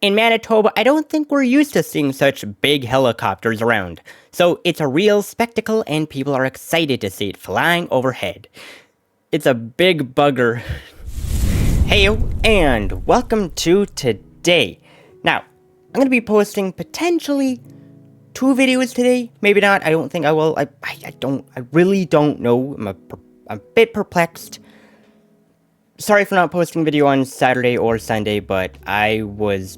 In Manitoba, I don't think we're used to seeing such big helicopters around, so it's a real spectacle and people are excited to see it flying overhead. It's a big bugger. Heyo, and welcome to today. Now, I'm going to be posting potentially 2 videos today, maybe not, I don't think I will, I really don't know, I'm a bit perplexed. Sorry for not posting video on Saturday or Sunday, but I was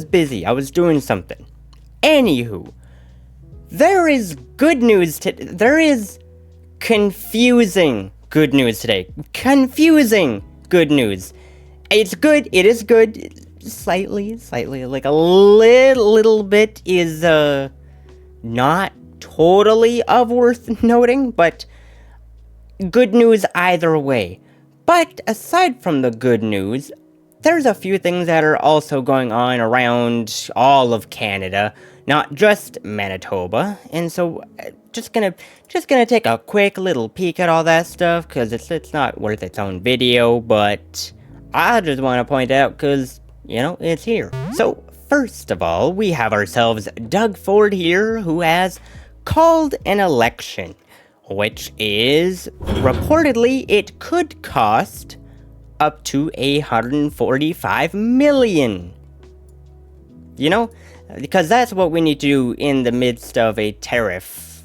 busy. I was doing something. Anywho, there is good news there is confusing good news today. Confusing good news. It's good. It is good. Slightly, like a little bit is, not totally of worth noting, but good news either way. But aside from the good news, there's a few things that are also going on around all of Canada, not just Manitoba, and so just gonna take a quick little peek at all that stuff, because it's not worth its own video, but I just want to point out, because, you know, it's here. So, first of all, we have ourselves Doug Ford here, who has called an election, which is, reportedly, it could cost up to $145 million. You know, because that's what we need to do in the midst of a tariff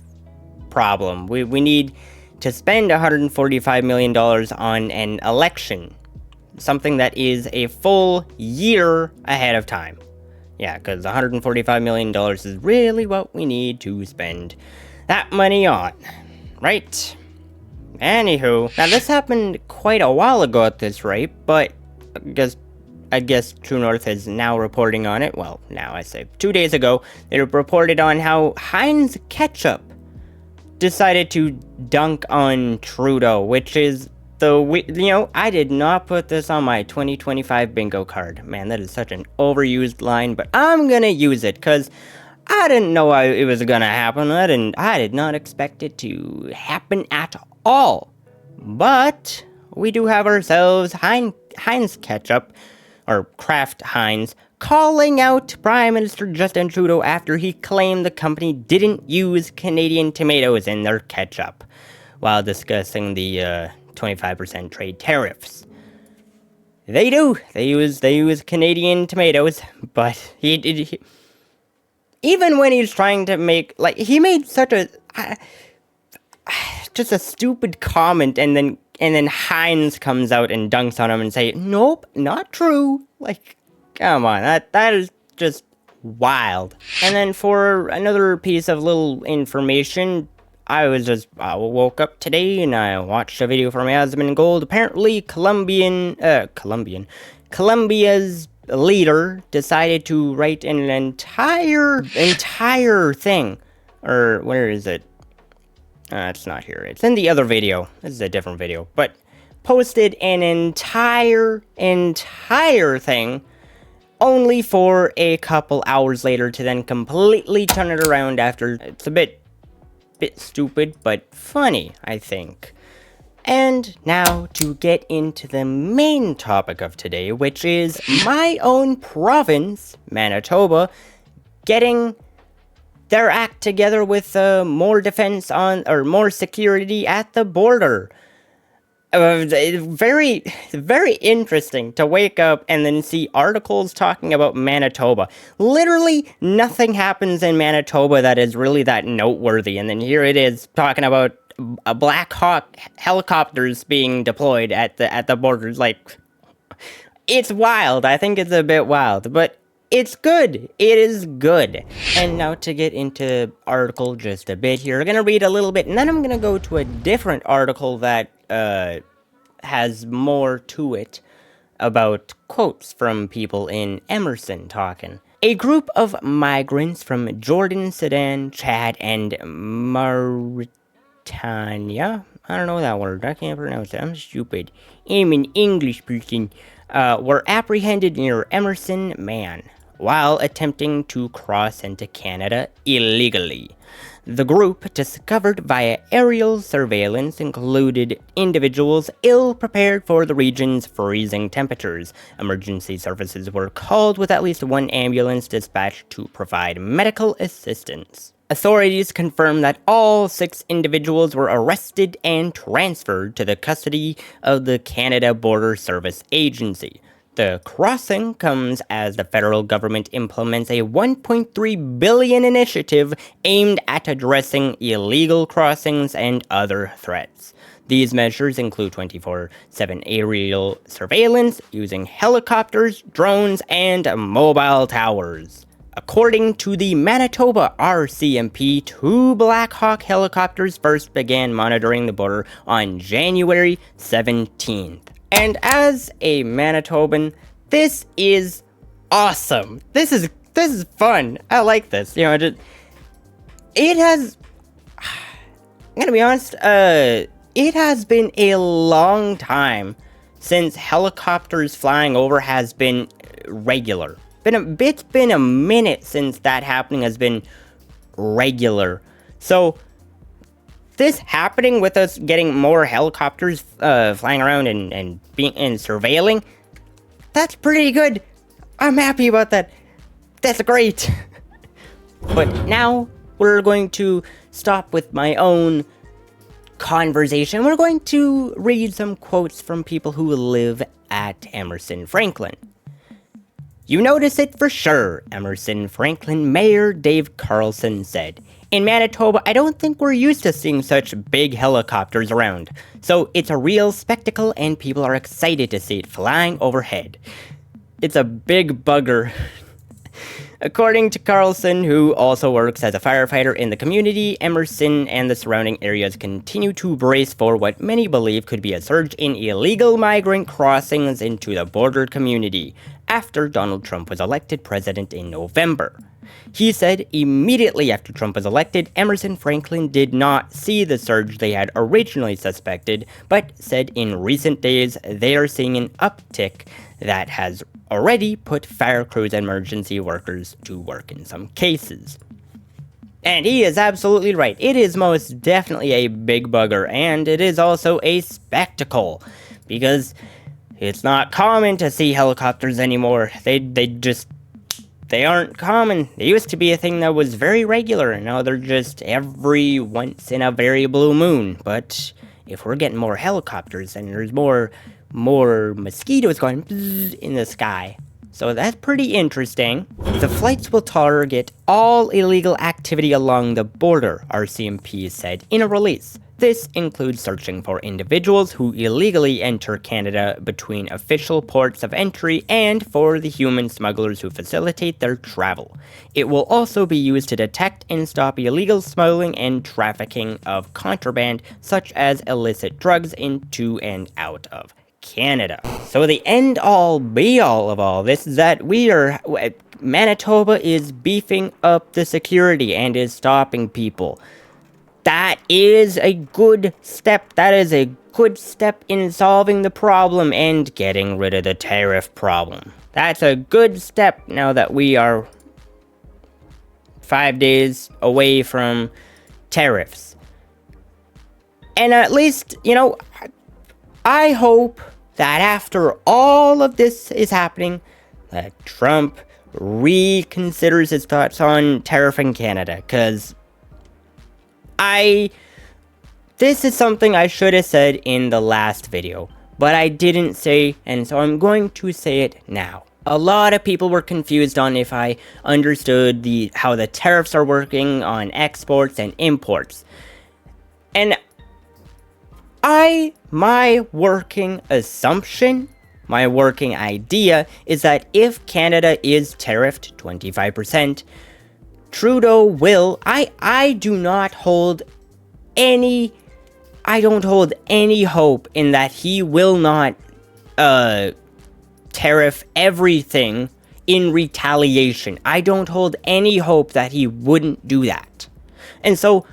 problem. We need to spend $145 million on an election. Something that is a full year ahead of time. Yeah, because $145 million is really what we need to spend that money on. Right? Anywho, now this happened quite a while ago at this rate, but I guess True North is now reporting on it. Well, now I say 2 days ago, they reported on how Heinz Ketchup decided to dunk on Trudeau, which is I did not put this on my 2025 bingo card. Man, that is such an overused line, but I'm gonna use it, because I didn't know it was gonna happen. I did not expect it to happen at all. But we do have ourselves Heinz Ketchup, or Kraft Heinz, calling out Prime Minister Justin Trudeau after he claimed the company didn't use Canadian tomatoes in their ketchup, while discussing the 25% trade tariffs. They do. They use Canadian tomatoes, but he even when he's trying to make, like, he made such a just a stupid comment, and then Heinz comes out and dunks on him and say, "Nope, not true." Like, come on, that is just wild. And then for another piece of little information, I woke up today and I watched a video from my husband Gold. Apparently, Colombia's leader decided to write an entire thing, or where is it? It's not here. It's in the other video. This is a different video, but posted an entire thing, only for a couple hours later to then completely turn it around after. It's a bit stupid, but funny, I think. And now to get into the main topic of today, which is my own province, Manitoba, getting their act together with more defense more security at the border. Very interesting to wake up and then see articles talking about Manitoba. Literally nothing happens in Manitoba that is really that noteworthy, and then here it is talking about a Black Hawk helicopters being deployed at the borders. Like, it's wild. I think it's a bit wild, but it's good. It is good. And now to get into the article just a bit here, I'm gonna read a little bit, and then I'm gonna go to a different article that has more to it about quotes from people in Emerson talking. A group of migrants from Jordan, Sudan, Chad, and Mauritania. I don't know that word. I can't pronounce it. I'm stupid. I'm an English person. Were apprehended near Emerson, Man, while attempting to cross into Canada illegally. The group, discovered via aerial surveillance, included individuals ill-prepared for the region's freezing temperatures. Emergency services were called with at least one ambulance dispatched to provide medical assistance. Authorities confirmed that all 6 individuals were arrested and transferred to the custody of the Canada Border Service Agency. The crossing comes as the federal government implements a $1.3 billion initiative aimed at addressing illegal crossings and other threats. These measures include 24/7 aerial surveillance using helicopters, drones, and mobile towers. According to the Manitoba RCMP, 2 Black Hawk helicopters first began monitoring the border on January 17th. And as a Manitoban, this is awesome. This is fun. I like this. You know, it has. I'm gonna be honest. It has been a long time since helicopters flying over has been regular. It's been a minute since that happening has been regular. So this happening with us getting more helicopters flying around and surveilling, that's pretty good. I'm happy about that. That's great. But now we're going to stop with my own conversation. We're going to read some quotes from people who live at Emerson Franklin. You notice it for sure, Emerson Franklin Mayor Dave Carlson said. In Manitoba, I don't think we're used to seeing such big helicopters around. So it's a real spectacle and people are excited to see it flying overhead. It's a big bugger. According to Carlson, who also works as a firefighter in the community, Emerson and the surrounding areas continue to brace for what many believe could be a surge in illegal migrant crossings into the border community after Donald Trump was elected president in November. He said immediately after Trump was elected, Emerson Franklin did not see the surge they had originally suspected, but said in recent days they are seeing an uptick that has already put fire crews and emergency workers to work in some cases. And he is absolutely right. It is most definitely a big bugger, and it is also a spectacle, because it's not common to see helicopters anymore. They aren't common. They used to be a thing that was very regular, and now they're just every once in a very blue moon. But if we're getting more helicopters, and there's more mosquitoes going in the sky. So that's pretty interesting. The flights will target all illegal activity along the border, RCMP said in a release. This includes searching for individuals who illegally enter Canada between official ports of entry and for the human smugglers who facilitate their travel. It will also be used to detect and stop illegal smuggling and trafficking of contraband, such as illicit drugs into and out of Canada. So the end-all, be-all of all this is that Manitoba is beefing up the security and is stopping people. That is a good step. That is a good step in solving the problem and getting rid of the tariff problem. That's a good step now that we are 5 days away from tariffs. And at least, I hope that after all of this is happening, that Trump reconsiders his thoughts on tariffing Canada, because this is something I should have said in the last video, but I didn't say, and so I'm going to say it now. A lot of people were confused on if I understood how the tariffs are working on exports and imports. And my working assumption, my working idea is that if Canada is tariffed 25%, Trudeau will, I don't hold any hope in that he will not tariff everything in retaliation. I don't hold any hope that he wouldn't do that. And so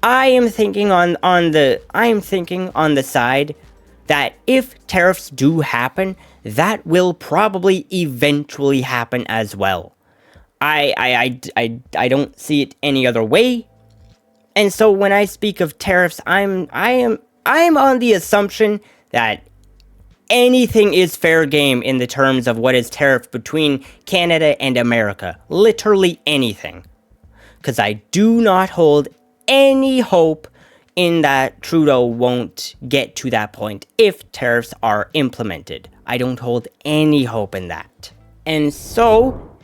I am thinking on the side that if tariffs do happen, that will probably eventually happen as well. I don't see it any other way. And so when I speak of tariffs, I'm on the assumption that anything is fair game in the terms of what is tariff between Canada and America. Literally anything. Because I do not hold any hope in that Trudeau won't get to that point if tariffs are implemented. I don't hold any hope in that. And so,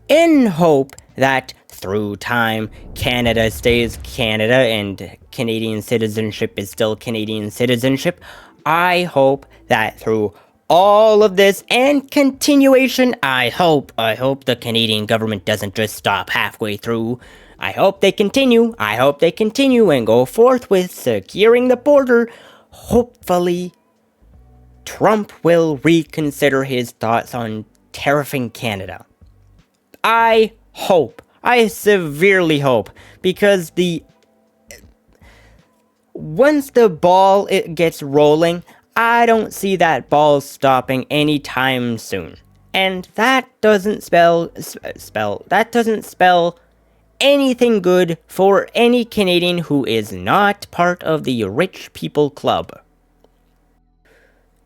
in hope that through time Canada stays Canada and Canadian citizenship is still Canadian citizenship, I hope that through all of this and continuation, I hope the Canadian government doesn't just stop halfway through. I hope they continue and go forth with securing the border. Hopefully, Trump will reconsider his thoughts on tariffing Canada. I severely hope, because once the ball gets rolling, I don't see that ball stopping anytime soon. And that doesn't spell anything good for any Canadian who is not part of the rich people club.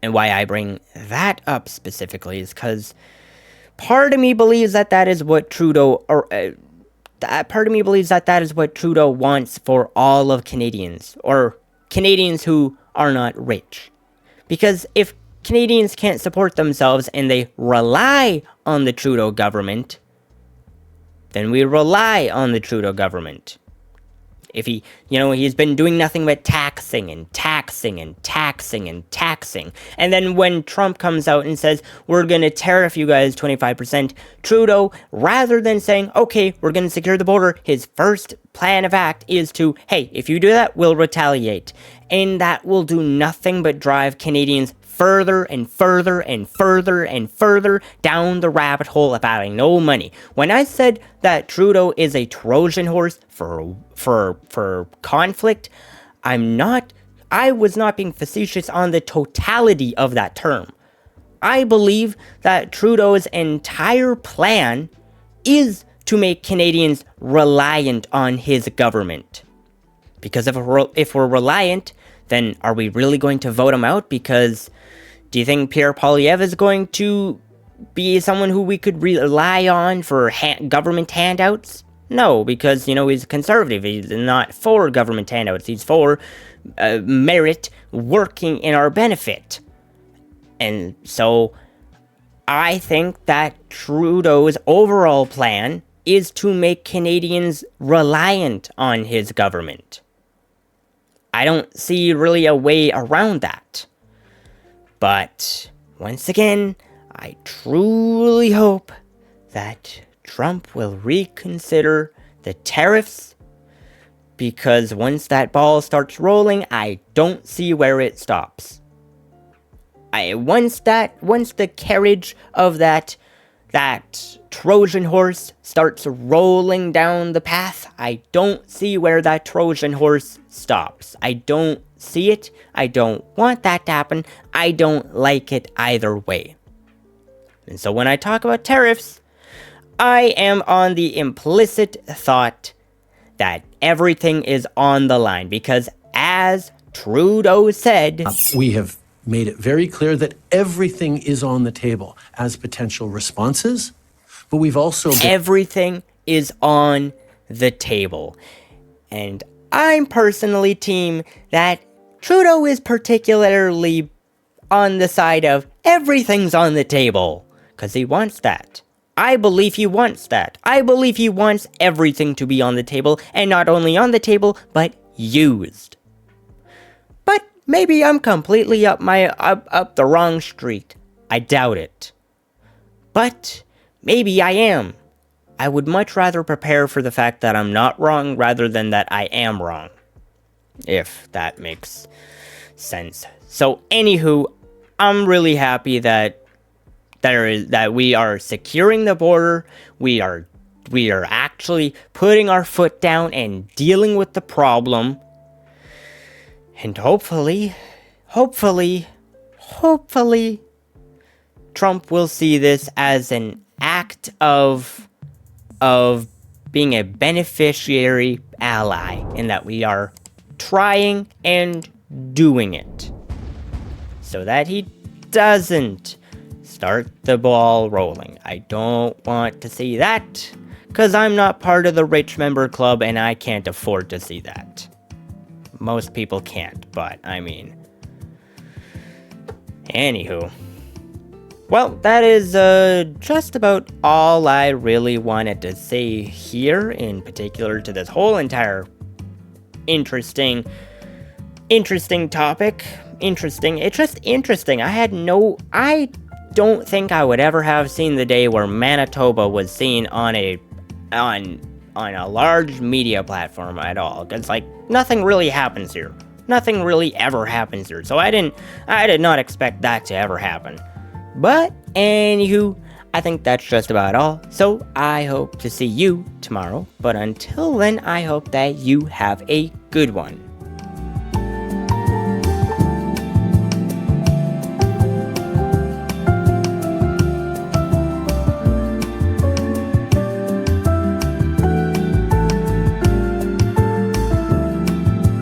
And why I bring that up specifically is because part of me believes that is what Trudeau wants for all of Canadians, or Canadians who are not rich. Because if Canadians can't support themselves and they rely on the Trudeau government, then we rely on the Trudeau government. If he's been doing nothing but taxing and taxing and taxing and taxing. And then when Trump comes out and says, we're going to tariff you guys 25%, Trudeau, rather than saying, okay, we're going to secure the border, his first plan of act is to, hey, if you do that, we'll retaliate. And that will do nothing but drive Canadians further and further and further and further down the rabbit hole of having no money. When I said that Trudeau is a Trojan horse for conflict, I was not being facetious on the totality of that term. I believe that Trudeau's entire plan is to make Canadians reliant on his government. Because if we're reliant, then are we really going to vote him out? Because do you think Pierre Poilievre is going to be someone who we could rely on for government handouts? No, because, he's conservative. He's not for government handouts. He's for merit working in our benefit. And so I think that Trudeau's overall plan is to make Canadians reliant on his government. I don't see really a way around that. But once again, I truly hope that Trump will reconsider the tariffs, because once that ball starts rolling, I don't see where it stops. Once the carriage of that Trojan horse starts rolling down the path, I don't see where that Trojan horse stops. I don't see it. I don't want that to happen. I don't like it either way. And so when I talk about tariffs, I am on the implicit thought that everything is on the line, because as Trudeau said, we have made it very clear that everything is on the table as potential responses, but we've also... Everything is on the table. And I'm personally team that Trudeau is particularly on the side of everything's on the table, because he wants that. I believe he wants that. I believe he wants everything to be on the table, and not only on the table, but used. But maybe I'm completely up the wrong street. I doubt it. But maybe I am. I would much rather prepare for the fact that I'm not wrong rather than that I am wrong. If that makes sense. So anywho, I'm really happy that we are securing the border. We are actually putting our foot down and dealing with the problem. And hopefully, Trump will see this as an act of being a beneficiary ally in that we are trying and doing it. So that he doesn't start the ball rolling. I don't want to see that, because I'm not part of the rich member club and I can't afford to see that. Most people can't, but I mean... Anywho. Well, that is just about all I really wanted to say here, in particular to this whole entire interesting topic. It's just interesting. I don't think I would ever have seen the day where Manitoba was seen on a large media platform at all. It's like nothing really happens here. Nothing really ever happens here. So I did not expect that to ever happen. But anywho, I think that's just about all. So I hope to see you tomorrow. But until then, I hope that you have a good one.